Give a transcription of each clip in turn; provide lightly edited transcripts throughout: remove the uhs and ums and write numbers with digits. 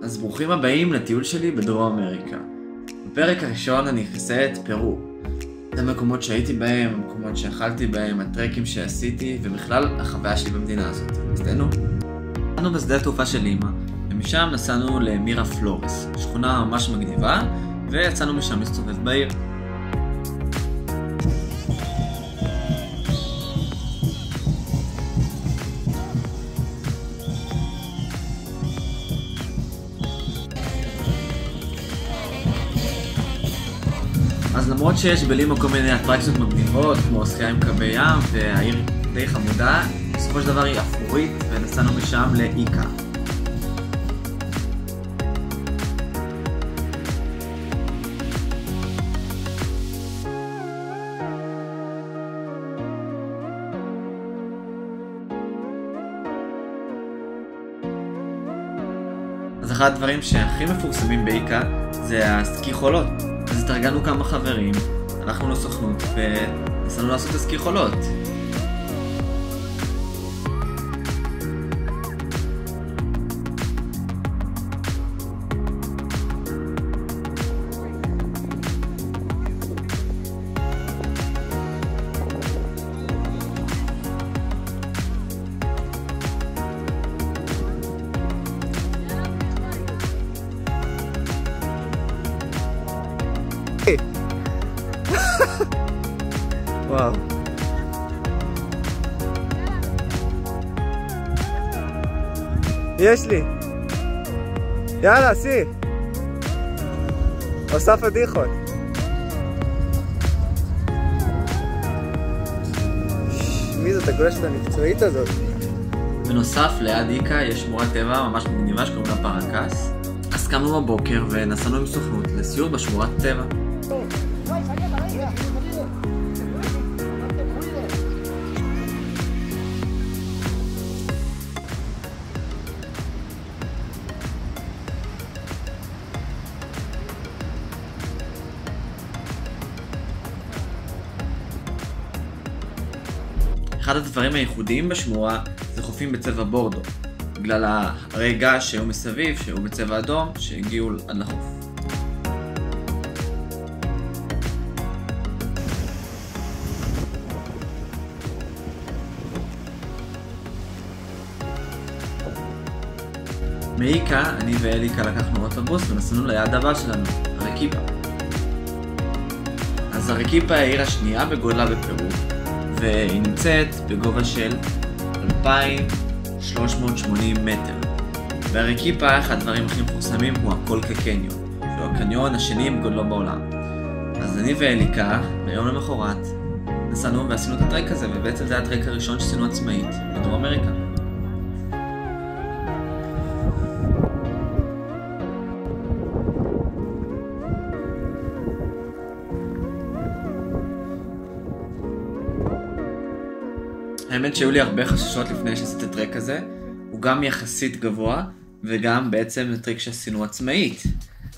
אז ברוכים הבאים לטיול שלי בדרום אמריקה. בפרק הראשון אני אכסה את פרו. זה המקומות שהייתי בהם, המקומות שאכלתי בהם, הטרקים שעשיתי, ובכלל החוויה שלי במדינה הזאת. נסתנו? נסענו בשדה התעופה של לימה, ומשם נסענו למירה פלורס, שכונה ממש מגניבה, ויצאנו משם להסתובב בעיר. אז למרות שיש בלימה כל מיני אטרקציות מגניבות, כמו שחייה עם קווי ים, והעיר די חמודה, בסופו של דבר היא אפרורית, ונסענו משם לאיקה. אז אחד הדברים שהכי מפורסמים באיקה זה הסקי חולות. אז התארגנו כמה חברים, הלכנו לסוכנות ונסענו לעשות את הסקי חולות. וואו. יש לי. יאללה, סי. עושה פדיחות. מי זאת הגולשת המקצועית הזאת? בנוסף, ליד איקה יש שמורת טבע ממש מגניבה שקוראים לה פרקס. אז קמנו בבוקר ונסענו עם סוכנות לסיור בשמורת טבע. אחד הדברים הייחודיים בשמורה זה חופים בצבע בורדו, בגלל הרי געש שהיו מסביב, שהיו בצבע אדום, שהגיעו עד לחוף. מאיקה, אני ואליקה לקחנו אוטובוס ונסענו ליעד הבא שלנו, ארקיפה. אז ארקיפה היא העיר השנייה בגודלה בפרו, והיא נמצאת בגובה של 2,380 מטר. בארקיפה אחד הדברים הכי מפורסמים הוא הקולקה קניון, שהוא הקניון השני בגודלו בעולם. אז אני ואליקה, ביום למחרת, נסענו ועשינו את הטרק הזה, ובעצם זה הטרק הראשון שעשינו עצמאית בדרום אמריקה. האמת שהיו לי הרבה חששות לפני שעשיתי את הטרק הזה, הוא גם יחסית גבוה, וגם בעצם זה טרק שעשינו עצמאית.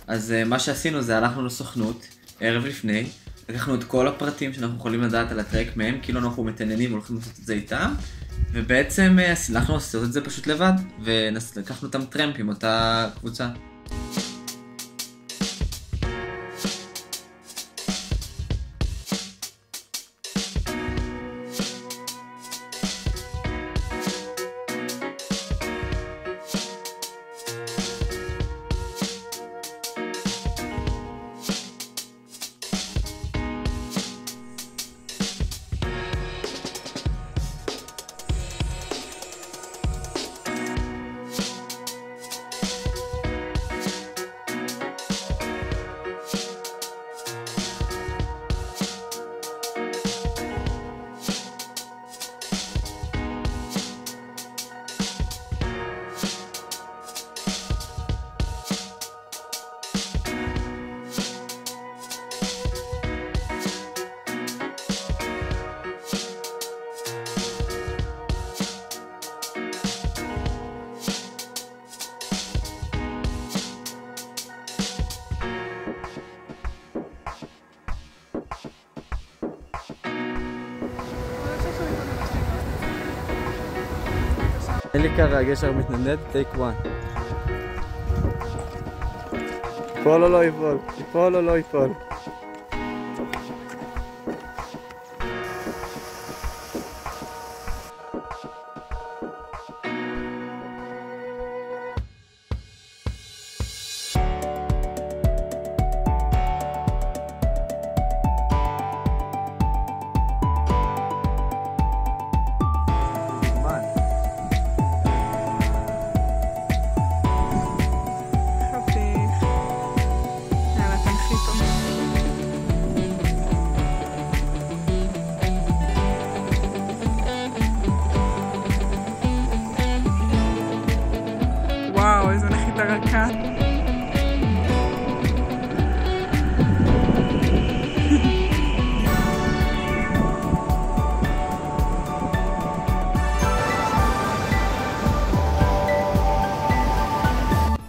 אז מה שעשינו זה הלכנו לסוכנות, ערב לפני, לקחנו את כל הפרטים שאנחנו יכולים לדעת על הטרק מהם, כאילו אנחנו מתעניינים והולכים לעשות את זה איתם, ובעצם הלכנו לעשות את זה פשוט לבד, ולקחנו אותם טרמפ עם אותה קבוצה. אליקה והגשר מתנדנד, טייק 1. ייפול או לא ייפול? ייפול או לא ייפול? וואו, איזה נחיתה רכה.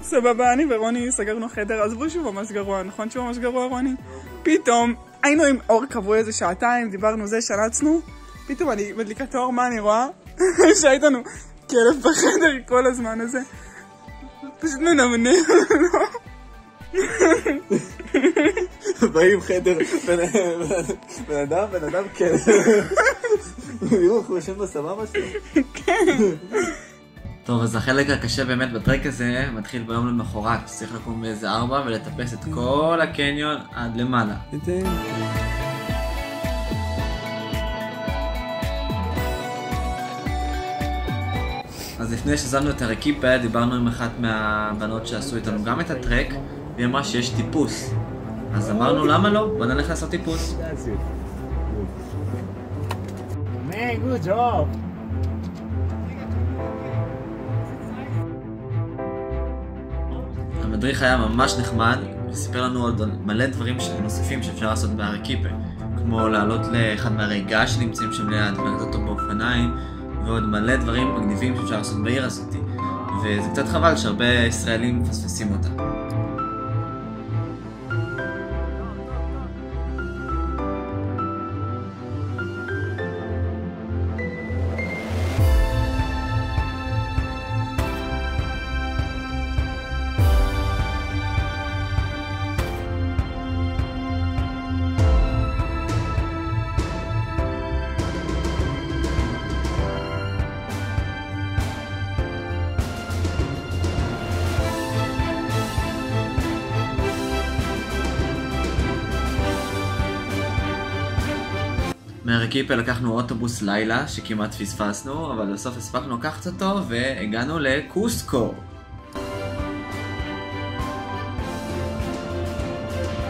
סבבה, אני ורוני סגרנו חדר, עזבו שהוא ממש גרוע, נכון שהוא ממש גרוע רוני? פתאום היינו עם אור קבוע איזה שעתיים, דיברנו זה, שלצנו, פתאום אני מדליקה את האור, מה אני רואה? שהייתנו כלב בחדר כל הזמן הזה. פשוט מנמנם לו. באים חדר, בן אדם כלב. יראו, הוא יושב בסבבה שלו. כן. טוב, אז החלק הקשה באמת בטרק הזה מתחיל ביום למחרת. צריך לקום באיזה 4 ולטפס את כל הקניון עד למעלה. אז לפני שזמנו את הרקיפה, דיברנו עם אחת מהבנות שעשו איתנו גם את הטרק, והיא אמרה שיש טיפוס. אז אמרנו, למה לא? בוא נלך לעשות טיפוס. Man, good job. המדריך היה ממש נחמד, וסיפר לנו עוד מלא דברים נוספים שאפשר לעשות בהרקיפה, כמו לעלות לאחד מהרי געש שנמצאים שם ליד, ולעלות אותו באופניים, ועוד מלא דברים מגניבים שאפשר לעשות בעיר הזאת. וזה קצת חבל שהרבה ישראלים מפספסים אותה. מהרקיפה לקחנו אוטובוס לילה שכמעט פספסנו, אבל בסוף הספקנו לקחת אותו והגענו לקוסקו.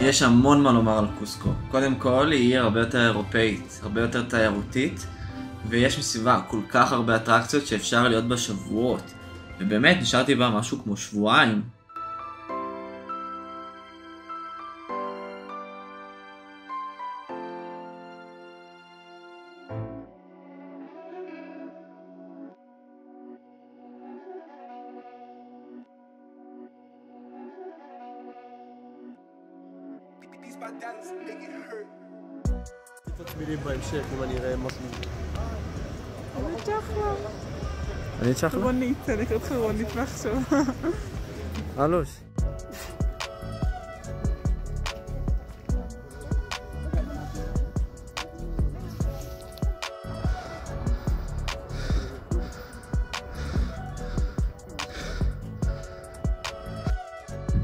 יש המון מה לומר על קוסקו. קודם כל, היא עיר הרבה יותר אירופאית, הרבה יותר תיירותית, ויש מסביבה כל כך הרבה אטרקציות שאפשר להיות בה שבועות. ובאמת נשארתי בה משהו כמו שבועיים. מילים בהמשך אם אני אראה משהו. אני צ'חלה. אני צ'חלה? רונית, אני אקראת לך רונית מעכשיו. אלוש.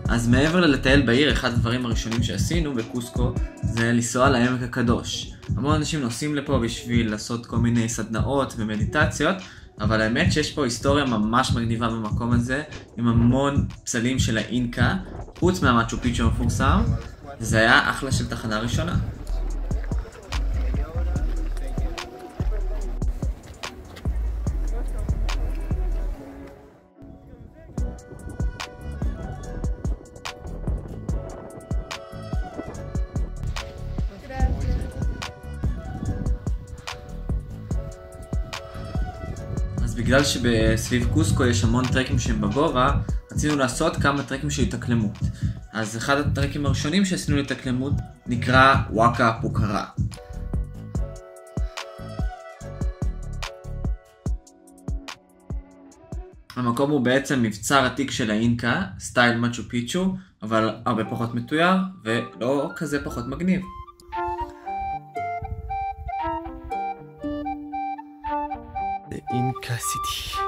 אז מעבר ללטייל בעיר, אחד הדברים הראשונים שעשינו בקוסקו זה לנסוע לעמק הקדוש. המון אנשים נוסעים לפה בשביל לעשות כל מיני סדנאות ומדיטציות, אבל האמת שיש פה היסטוריה ממש מגניבה במקום הזה, עם המון פסלים של האינקה, חוץ מהמאצ'ו פיצ'ו המפורסם, וזה היה אחלה של תחנה ראשונה. אז בגלל שבסביב קוסקו יש המון טרקים שהם בגובה, רצינו לעשות כמה טרקים של התאקלמות. אז אחד הטרקים הראשונים שעשינו להתאקלמות נקרא וואקה פוקרה. המקום הוא בעצם מבצר עתיק של האינקה, סטייל מצ'ו פיצ'ו, אבל הרבה פחות מתויר ולא כזה פחות מגניב. The Inca City.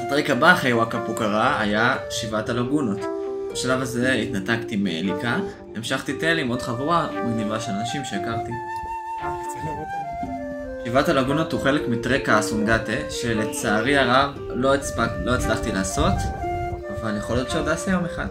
הטריק הבא אחרי וואקה פוקרה היה שבעת הלגונות. בשלב הזה התנתקתי מאליקה, המשכתי טייל עם עוד חבורה מגניבה של אנשים שהכרתי. שבעת הלגונות הוא חלק מטרק האסונגטה, שלצערי הרב לא הצלחתי לעשות, אבל יכול להיות שעוד אעשה יום אחד.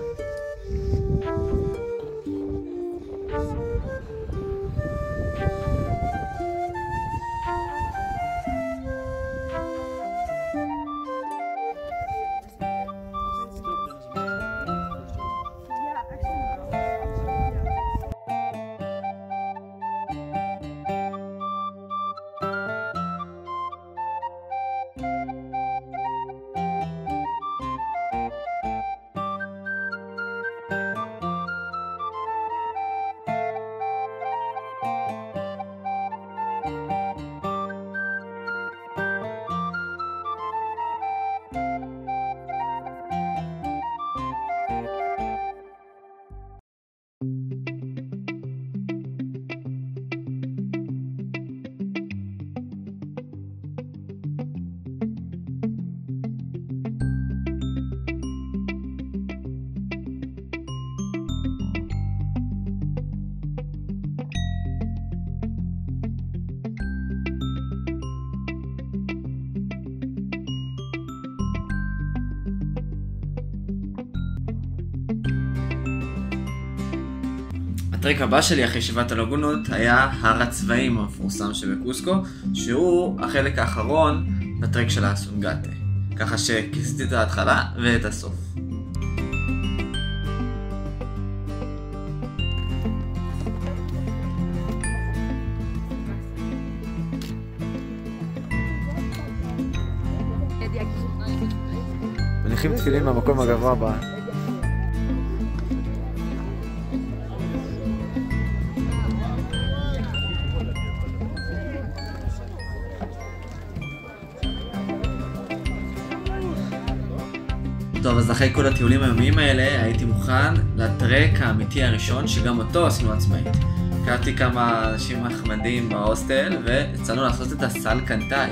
הטריק הבא שלי אחרי שבעת הלגונות היה הר הצבעים המפורסם שבקוסקו, שהוא החלק האחרון בטריק של האסונגטה. ככה שכיסיתי את ההתחלה ואת הסוף. מניחים תפילין מהמקום הגבוה בה. טוב, אז אחרי כל הטיולים היומיים האלה הייתי מוכן לטרק האמיתי הראשון, שגם אותו עשינו עצמאית. הכרתי כמה אנשים נחמדים בהוסטל ויצאנו לעשות את הסל קנטאי.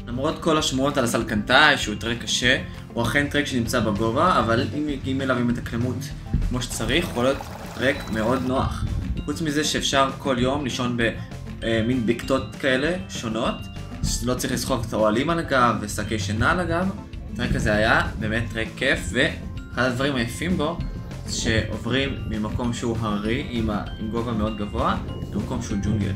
למרות כל השמועות על הסלקנטאי שהוא טרק קשה, הוא אכן טרק שנמצא בגובה, אבל אם מגיעים אליו עם התקלמות כמו שצריך, יכול להיות טרק מאוד נוח. חוץ מזה שאפשר כל יום לישון במין בקתות כאלה שונות, לא צריך לסחוב את האוהלים על הגב ושקי שינה על הגב. הטרק הזה היה באמת טרק כיף, ואחד הדברים היפים בו שעוברים ממקום שהוא הררי עם גובה מאוד גבוה למקום שהוא ג'ונגל.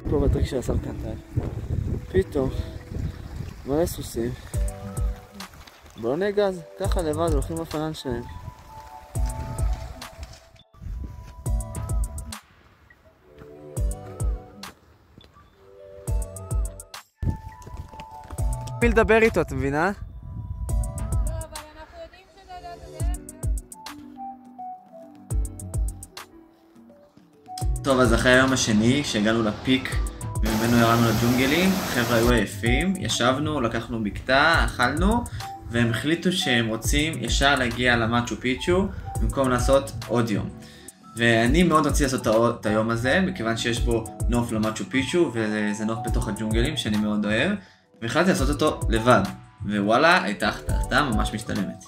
פה בטריק של הסלקנטאי, פתאום מלא סוסים, בלוני גז, ככה לבד הולכים בפנן שלהם. מי לדבר איתו, את מבינה? טוב, אז אחרי היום השני שהגענו לפיק וממנו ירדנו לג'ונגלים, החבר'ה היו עייפים, ישבנו, לקחנו בקתה, אכלנו, והם החליטו שהם רוצים ישר להגיע למצ'ו פיצ'ו במקום לעשות עוד יום. ואני מאוד רציתי לעשות את היום הזה, מכיוון שיש בו נוף למצ'ו פיצ'ו, וזה נוף בתוך הג'ונגלים שאני מאוד אוהב, והחלטתי לעשות אותו לבד, ווואלה, הייתה החלטה ממש משתלמת.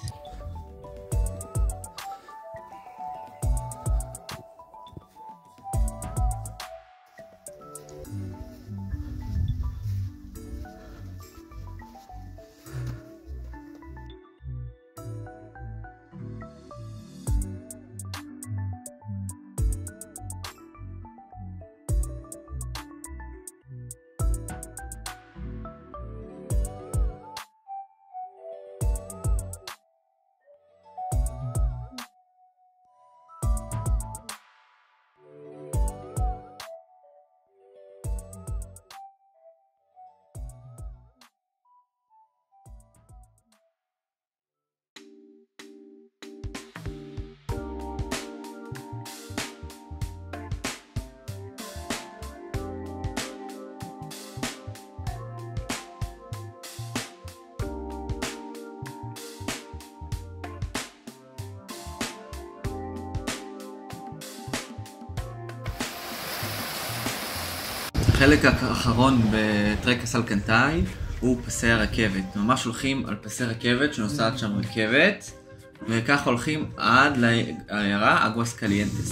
החלק האחרון בטרק הסלקנטאי הוא פסי הרכבת. ממש הולכים על פסי רכבת שנוסעת שם רכבת, וכך הולכים עד לעיירה אגואס קליינטס.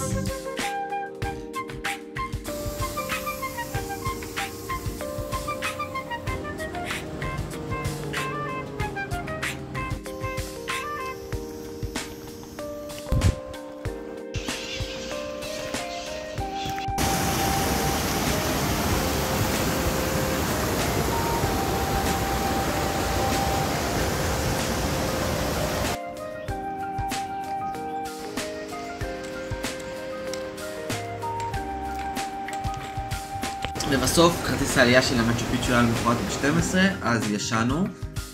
ובסוף כרטיס העלייה של המאצ'ו פיצ'ו היה למחרת ב-12, אז ישנו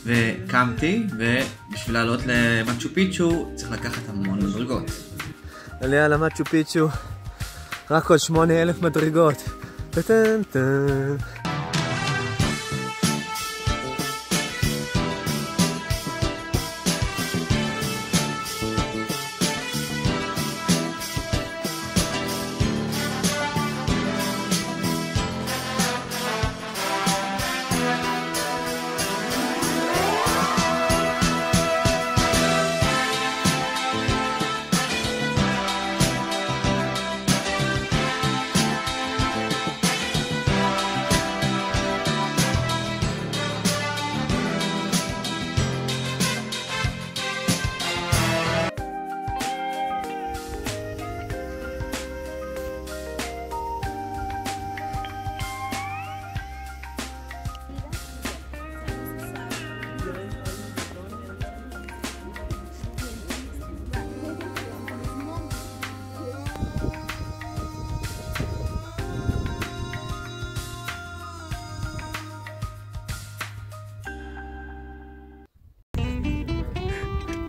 וקמתי, ובשביל לעלות למאצ'ו פיצ'ו צריך לקחת המון מדרגות. עלייה למאצ'ו פיצ'ו, רק עוד 8,000 מדרגות. טטן טן.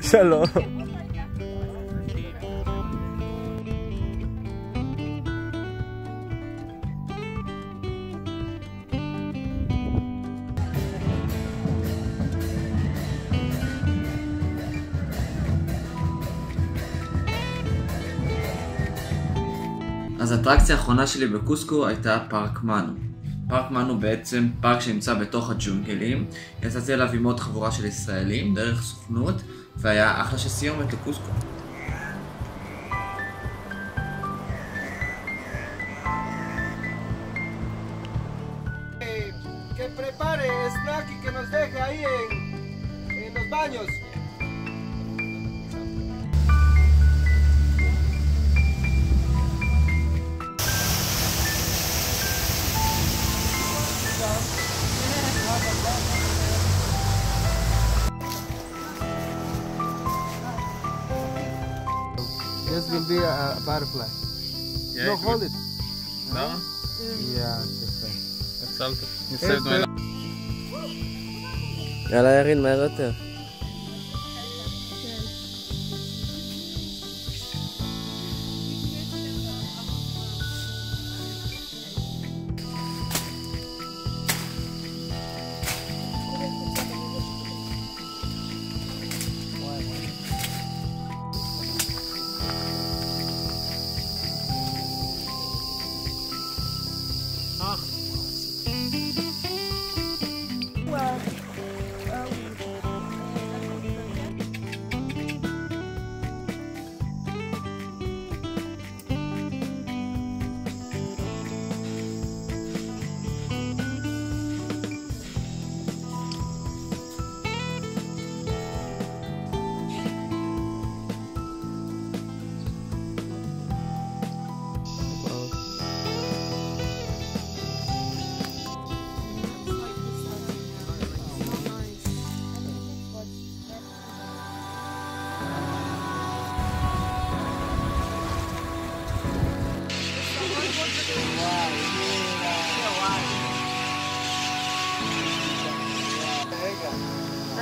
שלום. אז האטרקציה האחרונה שלי בקוסקו הייתה פארק מנו. פארק מנו בעצם פארק שנמצא בתוך הג'ונגלים. יצאתי אליו עם עוד חבורה של ישראלים דרך סוכנות, והיה אחלה של סיומת לקוסקו. Que prepare snack y que nos deje ahí en los baños. This will be a butterfly. Yeah, No, it hold will. it. No? Yeah, this way. You saved my life. יאללה ירין, מהר יותר.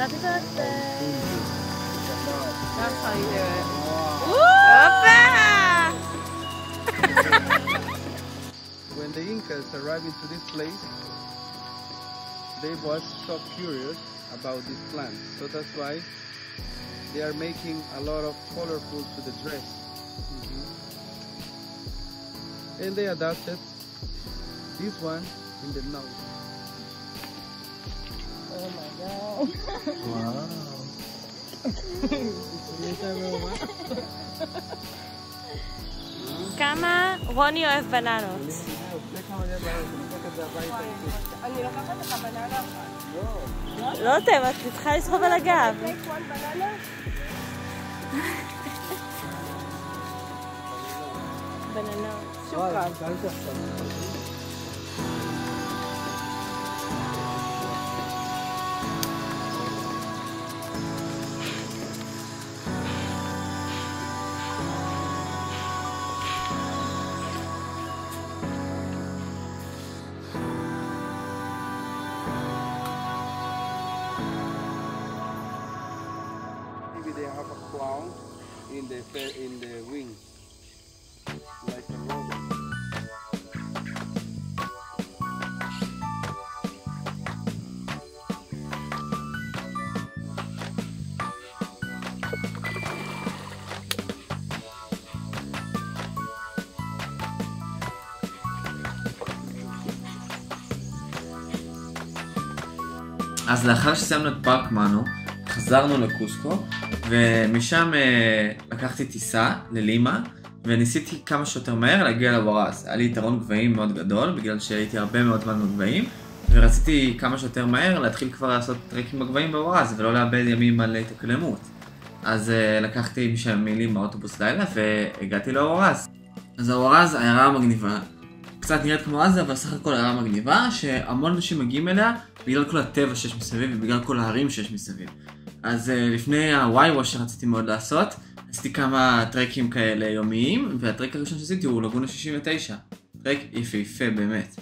Happy birthday! That's how you do it. When the Incas arrived into this place, they was so curious about this plant. So that's why they are making a lot of colorful to the dress. And they adapted this one in the nose. Oh my god. כמה רוני אוהב בננות? אני לוקחת לך בננה אחת. לא טוב, את צריכה לסחוב על הגב. בננות. שוקרן. Maybe they have a crown in the wings, like a robot. אז לאחר שסיימנו את פארק מנו, חזרנו לקוסקו, ומשם לקחתי טיסה ללימה, וניסיתי כמה שיותר מהר להגיע לווארז. היה לי יתרון גבהים מאוד גדול, בגלל שהייתי הרבה מאוד זמן בגבהים, ורציתי כמה שיותר מהר להתחיל כבר לעשות טרקים בגבהים בווארז, ולא לאבד ימים על התאקלמות. אז לקחתי משם מילים באוטובוס לילה, והגעתי לווארז. אז הווארז העיירה מגניבה. קצת נראית כמו עזה, אבל סך הכל העיירה מגניבה, שהמון אנשים מגיעים אליה בגלל כל הטבע שיש מסביב ובגלל כל ההרים שיש מסביב. אז לפני הוואי שרציתי מאוד לעשות, עשיתי כמה טרקים כאלה יומיים, והטרק הראשון שעשיתי הוא לגונה 69. טרק יפהפה באמת.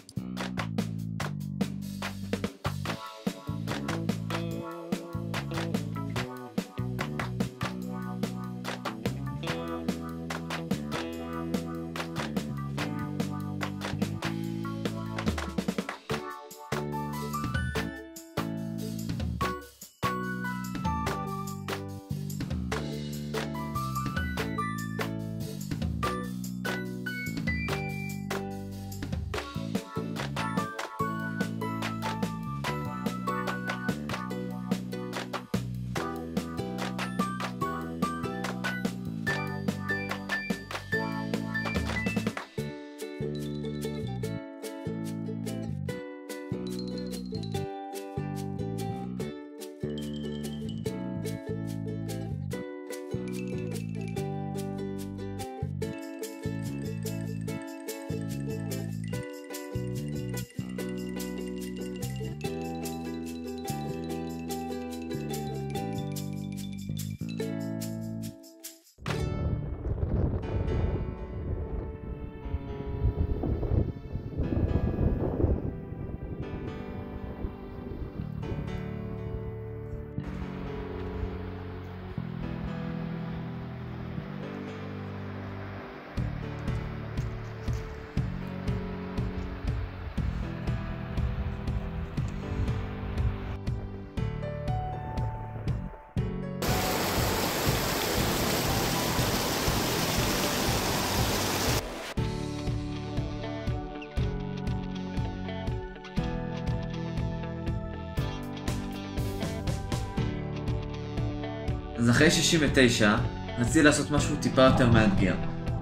אז אחרי 69 רציתי לעשות משהו טיפה יותר מאתגר,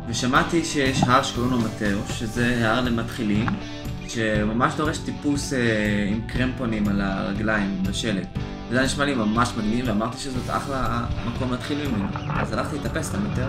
ושמעתי שיש הר שקוראים לו מטאו, שזה הר למתחילים, שממש דורש טיפוס עם קרמפונים על הרגליים בשלג. וזה נשמע לי ממש מגניב, ואמרתי שזאת אחלה מקום להתחיל ממנו, אז הלכתי לטפס למטאו.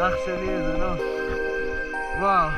אח שלי, איזה נוף. וואו.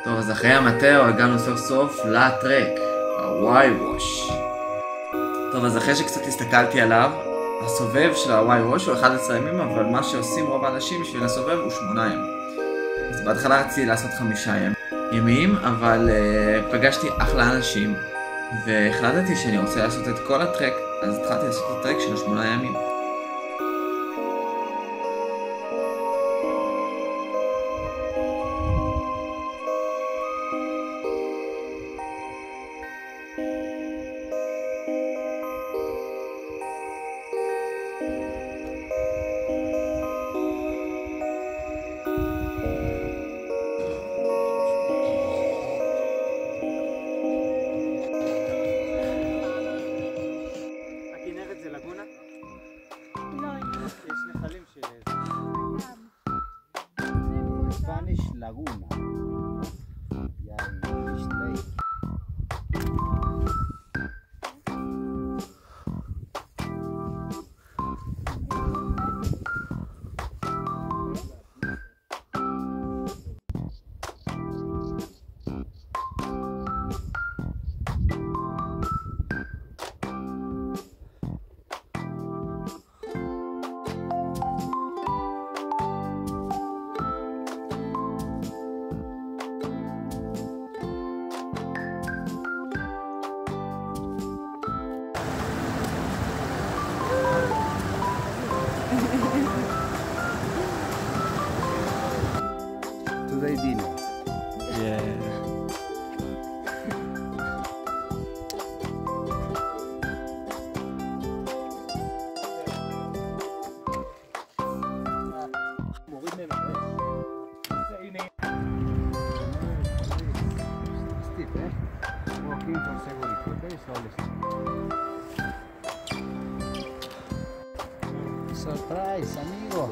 טוב, אז אחרי המטאו הגענו סוף סוף לטרק, הוואי ווש. טוב, אז אחרי שקצת הסתכלתי עליו, הסובב של הוואי ווש הוא 11 ימים, אבל מה שעושים רוב האנשים בשביל הסובב הוא 8 ימים. אז בהתחלה רציתי לעשות 5 ימים, אבל פגשתי אחלה אנשים, והחלטתי שאני רוצה לעשות את כל הטרק, אז התחלתי לעשות את הטרק של 8 ימים. Spanish Laguna. Ya English Lake. Today dinner. Yeah. Steep, eh? Walking for security. Very slowly. Surprise, amigo.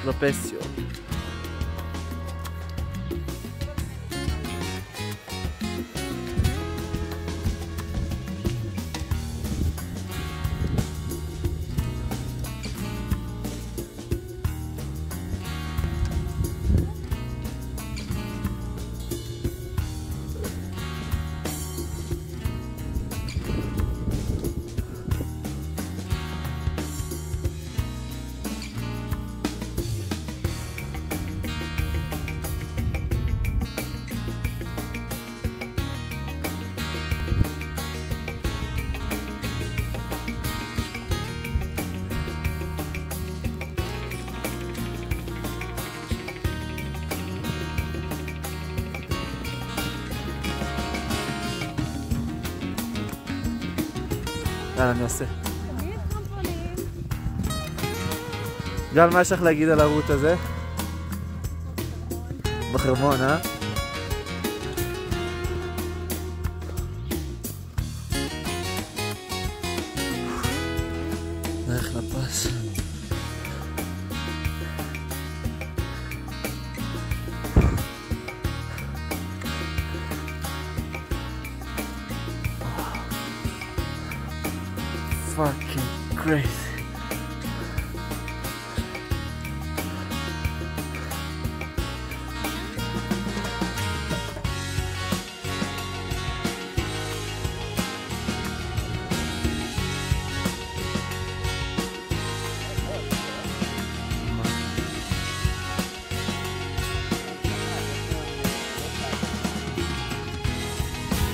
טרפסיו. יאללה, אני עושה. גל, מה יש לך להגיד על הרוט הזה? בחרמון, אה? נלך לפס. Fucking crazy.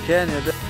כן, אני יודע.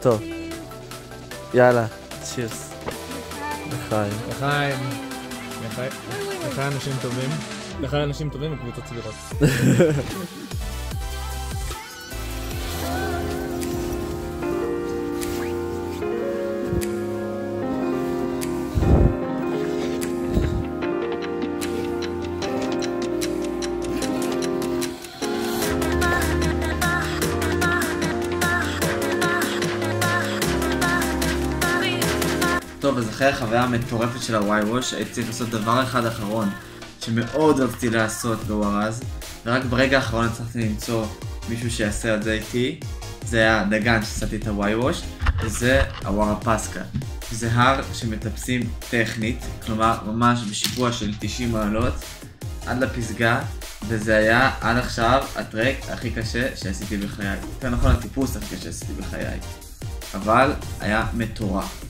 טוב. יאללה, צ'ירס. לחיים. לחיים. לחיים אנשים טובים. לחיים אנשים טובים וקבוצות צבירות. טוב, אז אחרי החוויה המטורפת של הוואי ווש, הייתי צריך לעשות דבר אחד אחרון שמאוד רציתי לעשות בווארז, ורק ברגע האחרון הצלחתי למצוא מישהו שיעשה את זה איתי. זה היה דגן ששאתי את הוואי ווש, וזה הווארה פסקה. זה הר שמטפסים טכנית, כלומר ממש בשיפוע של 90 מעלות עד לפסגה, וזה היה עד עכשיו הטרק הכי קשה שעשיתי בחיי. יותר נכון, הטיפוס הכי קשה שעשיתי בחיי, אבל היה מטורף.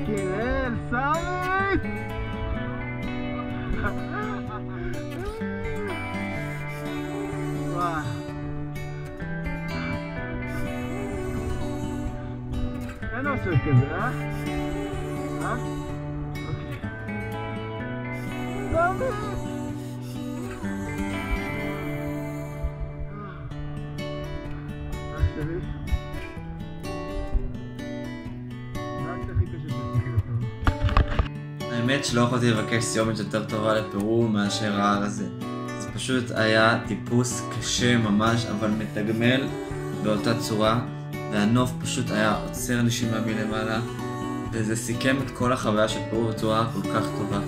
fucking hell, Sammy! וואו. אין עושה כזה, אה? אה? אוקיי. סמי! אח שלי. האמת שלא יכולתי לבקש סיומת יותר טובה לפרו מאשר ההר הזה. זה פשוט היה טיפוס קשה ממש, אבל מתגמל באותה צורה, והנוף פשוט היה עוצר נשימה מלמעלה, וזה סיכם את כל החוויה של פרו בצורה כל כך טובה.